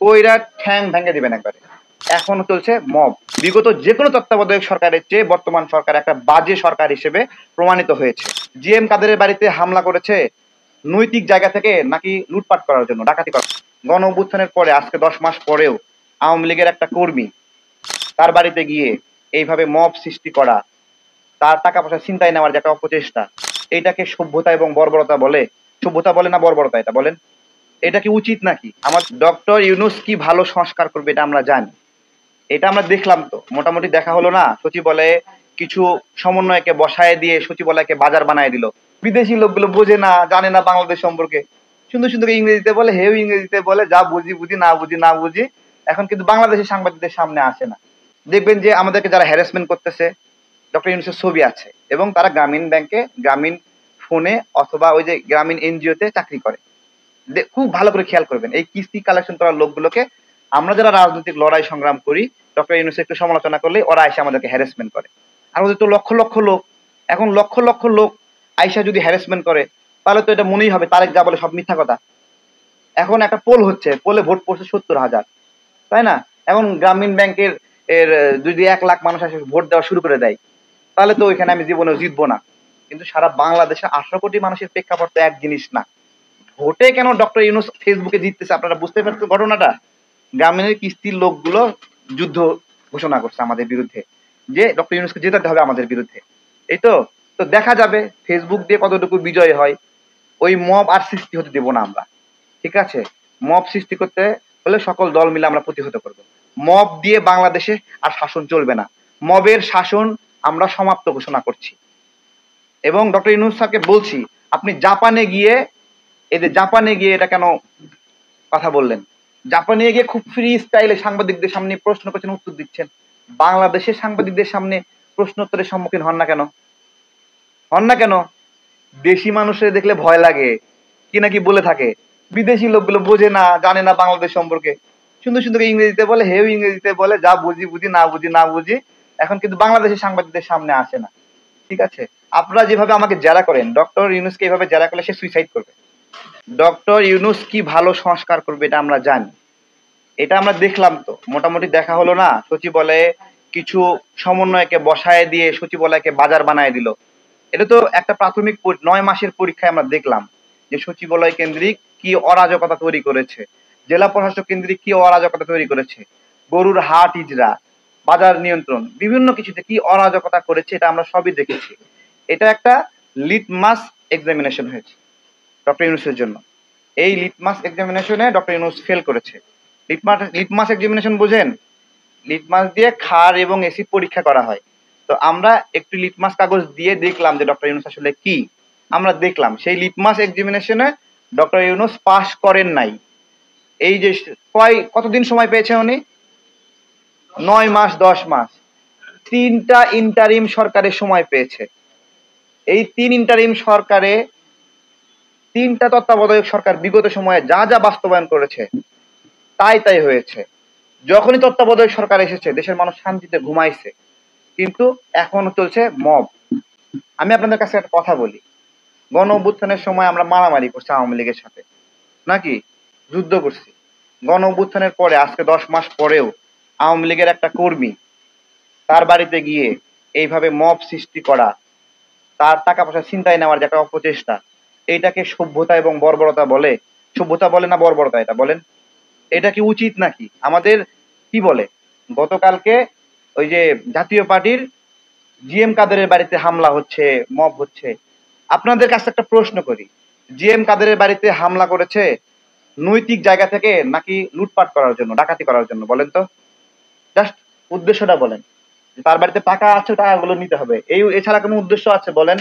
কইরা ঠ্যাং ভেঙে দিবেন একবারে। এখনো চলছে মব। বিগত যে কোনো তত্ত্বাবধায়ক সরকারের চেয়ে বর্তমান সরকার একটা বাজে সরকার হিসেবে প্রমাণিত হয়েছে। জিএম কাদেরের বাড়িতে হামলা করেছে নৈতিক জায়গা থেকে নাকি লুটপাট করার জন্য, ডাকাতি করার। গণ অভ্যুত্থানের পরে আজকে 10 মাস পরেও আওয়ামী লীগের একটা কর্মী তার বাড়িতে গিয়ে এইভাবে মব সৃষ্টি করা, তার টাকা পয়সা ছিনতাই নেওয়ার যে একটা অপচেষ্টা, এটাকে সভ্যতা এবং বর্বরতা বলে? সভ্যতা বলে না বর্বরতা এটা বলেন? এটা কি উচিত নাকি? আমার ডক্টর ইউনূস কি ভালো সংস্কার করবে এটা আমরা জানি। এটা আমরা দেখলাম তো, মোটামুটি দেখা হলো না? সচিবালয়ে কিছু সমন্বয়কে বসায় দিয়ে সচিবালয়কে বাজার বানায় দিল। বিদেশি লোকগুলো বোঝে না, জানে না বাংলাদেশ সম্পর্কে, সুন্দর সুন্দর ইংরেজিতে বলে, হেউ ইংরেজিতে বলে, যা বুঝি বুঝি, না বুঝি না বুঝি। এখন কিন্তু বাংলাদেশের সাংবাদিকদের সামনে আসে না। দেখবেন যে আমাদেরকে যারা হ্যারাসমেন্ট করতেছে, ডক্টর ইউনূসের ছবি আছে এবং তারা গ্রামীণ ব্যাংকে, গ্রামীণ ফোনে অথবা ওই যে গ্রামীণ এনজিওতে চাকরি করে। খুব ভালো করে খেয়াল করবেন, এই কিস্তি কালেকশন করার লোকগুলোকে আমরা যারা রাজনৈতিক লড়াই সংগ্রাম করি, ডক্টর ইউনূসের একটু সমালোচনা করলে ওরা এসে আমাদেরকে হ্যারাসমেন্ট করে। আর ওদের তো লক্ষ লক্ষ লোক, এখন লক্ষ লক্ষ লোক আইসা যদি হ্যারাসমেন্ট করে, তাহলে তো এটা মনেই হবে তারেক যা বলে সব মিথ্যা কথা। এখন একটা পোল হচ্ছে, পোলে ভোট পড়ছে 70,000, তাই না? এখন গ্রামীণ ব্যাংকের এর যদি 1 লাখ মানুষ আসে ভোট দেওয়া শুরু করে দেয়, তাহলে তো ওইখানে আমি জীবনেও জিতবো না। কিন্তু সারা বাংলাদেশে 18 কোটি মানুষের প্রেক্ষাপট তো এক জিনিস না। ভোটে কেন ডক্টর ইউনূস ফেসবুকে জিততেছে আপনারা বুঝতে পারছেন ঘটনাটা? গ্রামীণের কিস্তির লোকগুলো যুদ্ধ ঘোষণা করছে আমাদের বিরুদ্ধে, যে ডক্টর ইউনূসকে জেতাতে হবে আমাদের বিরুদ্ধে। এই তো, তো দেখা যাবে ফেসবুক দিয়ে কতটুকু বিজয় হয়। ওই মব আর সৃষ্টি হতে দেব না আমরা, ঠিক আছে? মব সৃষ্টি করতে হলে সকল দল মিলে আমরা প্রতিহত করব। মব দিয়ে বাংলাদেশে আর শাসন চলবে না। মবের শাসন আমরা সমাপ্ত ঘোষণা করছি। এবং ডক্টর ইউনূস স্যারকে বলছি, আপনি জাপানে গিয়ে, এই যে জাপানে গিয়ে এটা কেন কথা বললেন? জাপানে গিয়ে খুব ফ্রি স্টাইলে সাংবাদিকদের সামনে প্রশ্ন করছেন, উত্তর দিচ্ছেন। বাংলাদেশের সাংবাদিকদের সামনে প্রশ্নোত্তরের সম্মুখীন হন না কেন? হন না কেন? দেশি মানুষের দেখলে ভয় লাগে, কি নাকি বলে থাকে। বিদেশি লোকগুলো বোঝে না, জানে না বাংলাদেশ সম্পর্কে, সুন্দর সুন্দর ইংরেজিতে বলে, হেউ ইংরেজিতে বলে, যা বুঝি বুঝি, না বুঝি না বুঝি। এখন কিন্তু বাংলাদেশের সাংবাদিকদের সামনে আসে না, ঠিক আছে? আপনারা যেভাবে আমাকে জেরা করেন, ডক্টর ইউনূসকে এইভাবে জেরা করলে সে সুইসাইড করবে। ডক্টর ইউনূস কি ভালো সংস্কার করবে এটা আমরা জানি। এটা আমরা দেখলাম তো, মোটামুটি দেখা হলো না? সচিবালয়ে কিছু সমন্বয়কে বসায় দিয়ে সচিবালয়কে বাজার বানায় দিল। এটা তো একটা প্রাথমিক 9 মাসের পরীক্ষায় আমরা দেখলাম যে সচিবালয় কেন্দ্রিক কি অরাজকতা তৈরি করেছে, জেলা প্রশাসক কেন্দ্রিক কি অরাজকতা তৈরি করেছে, গরুর হাট ইজরা, বাজার নিয়ন্ত্রণ, বিভিন্ন কিছুতে কি অরাজকতা করেছে, এটা আমরা সবই দেখেছি। এটা একটা লিটমাস এক্সামিনেশন হয়েছে ডক্টর ইউনূসের জন্য। এই লিটমাস এক্সামিনেশনে ডক্টর ইউনূস ফেল করেছে। লিটমাস এক্সামিনেশন বোঝেন? লিটমাস দিয়ে ক্ষার এবং এসিড পরীক্ষা করা হয়। তো আমরা একটু লিটমাস কাগজ দিয়ে দেখলাম যে ডক্টর ইউনূস আসলে কি। আমরা দেখলাম সেই লিটমাস এক্সামিনেশনে ডক্টর ইউনূস পাস করেন নাই। এই যে কতদিন সময় পেয়েছেন উনি? 9 মাস 10 মাস। 3টা ইন্টারিম সরকারের সময় পেয়েছে। এই 3 ইন্টারিম সরকারে 3টা তত্ত্বাবধায়ক সরকার বিগত সময়ে যা যা বাস্তবায়ন করেছে তাই তাই হয়েছে। যখনই তত্ত্বাবধায়ক সরকার এসেছে দেশের মানুষ শান্তিতে ঘুমাইছে, কিন্তু এখনো চলছে মব। আমি আপনাদের কাছে একটা কথা বলি, গণ অভ্যুত্থানের সময় আমরা মারামারি করছি আওয়ামী লীগের সাথে, নাকি যুদ্ধ করছি। গণ অভ্যুত্থানের পরে আজকে 10 মাস পরেও আওয়ামী লীগের একটা কর্মী তার বাড়িতে গিয়ে এইভাবে মব সৃষ্টি করা, তার টাকা পয়সা ছিনতাই নেওয়ার যে একটা অপচেষ্টা, এইটাকে সভ্যতা এবং বর্বরতা বলে? সভ্যতা বলে না বর্বরতা এটা বলেন? এটা কি উচিত নাকি? আমাদের কি বলে, গতকালকে ওই যে জাতীয় পার্টির জিএম কাদেরের বাড়িতে হামলা হচ্ছে, মব হচ্ছে। আপনাদের কাছে একটা প্রশ্ন করি, জিএম কাদেরের বাড়িতে হামলা করেছে নৈতিক জায়গা থেকে নাকি লুটপাট করার জন্য, ডাকাতি করার জন্য? বলেন তো, জাস্ট উদ্দেশ্যটা বলেন। তার বাড়িতে টাকা আছে, টাকাগুলো নিতে হবে, এছাড়া কোনো উদ্দেশ্য আছে বলেন?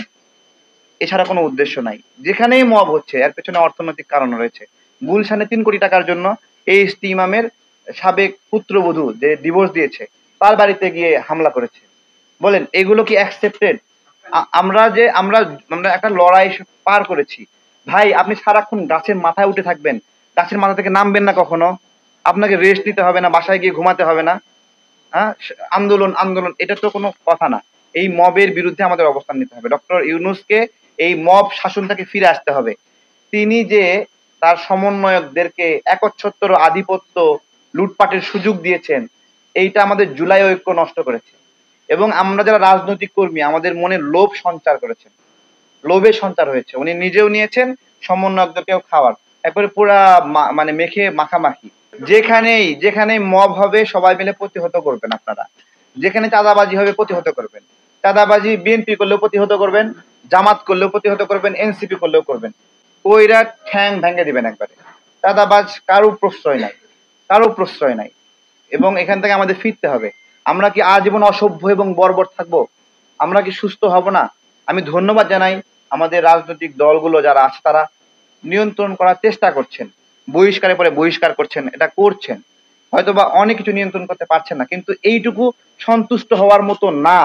এছাড়া কোনো উদ্দেশ্য নাই। যেখানেই মব হচ্ছে এর পেছনে অর্থনৈতিক কারণ রয়েছে। গুলশানে 3 কোটি টাকার জন্য এইচটি ইমামের সাবেক পুত্রবধূ যে ডিভোর্স দিয়েছে তার বাড়িতে গিয়ে হামলা করেছে। বলেন এগুলো কি অ্যাকসেপ্টেড? আমরা যে আমরা আমরা একটা লড়াই পার করেছি ভাই। আপনি সারাক্ষণ গাছের মাথায় উঠে থাকবেন, গাছের মাথা থেকে নামবেন না কখনো? আপনাকে রেস্ট নিতে হবে না? বাসায় গিয়ে ঘুমাতে হবে না? হ্যাঁ, আন্দোলন আন্দোলন এটা তো কোনো কথা না। এই মবের বিরুদ্ধে আমাদের অবস্থান নিতে হবে। ডক্টর ইউনূসকে এই মব শাসন থেকে ফিরে আসতে হবে। তিনি যে তার সমন্বয়কদেরকে একচ্ছত্র আধিপত্য লুটপাটের সুযোগ দিয়েছেন, এইটা আমাদের জুলাই ঐক্য নষ্ট করেছে। এবং আমরা যারা রাজনৈতিক কর্মী আমাদের মনে লোভ সঞ্চার করেছেন, লোভের সঞ্চার হয়েছে। উনি নিজেও নিয়েছেন, সমন্বয়কদেরকেও খাওয়ার একবারে পুরা মানে মেখে মাখামাখি। যেখানেই মব হবে সবাই মিলে প্রতিহত করবেন আপনারা, যেখানে চাঁদাবাজি হবে প্রতিহত করবেন। চাঁদাবাজি বিএনপি করলেও প্রতিহত করবেন, জামাত করলেও প্রতিহত করবেন, এনসিপি করলেও করবেন। ওইরা ঠ্যাং ভেঙে দিবেন একবারে। চাঁদাবাজ কারো প্রশ্রয় নাই, কারো প্রশ্রয় নাই। এবং এখান থেকে আমাদের ফিরতে হবে। আমরা কি আজীবন অসভ্য এবং বর্বর থাকবো? আমরা কি সুস্থ হব না? আমি ধন্যবাদ জানাই আমাদের রাজনৈতিক দলগুলো যারা আছে, তারা নিয়ন্ত্রণ করার চেষ্টা করছেন, বহিষ্কারের পরে বহিষ্কার করছেন, এটা করছেন। হয়তোবা অনেক কিছু নিয়ন্ত্রণ করতে পারছেন না, কিন্তু এইটুকু সন্তুষ্ট হওয়ার মতো না,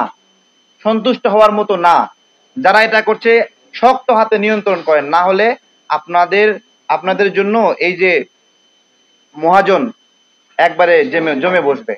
সন্তুষ্ট হওয়ার মতো না। যারা এটা করছে শক্ত হাতে নিয়ন্ত্রণ করেন, না হলে আপনাদের জন্য এই যে মহাজন একবারে জমে বসবে।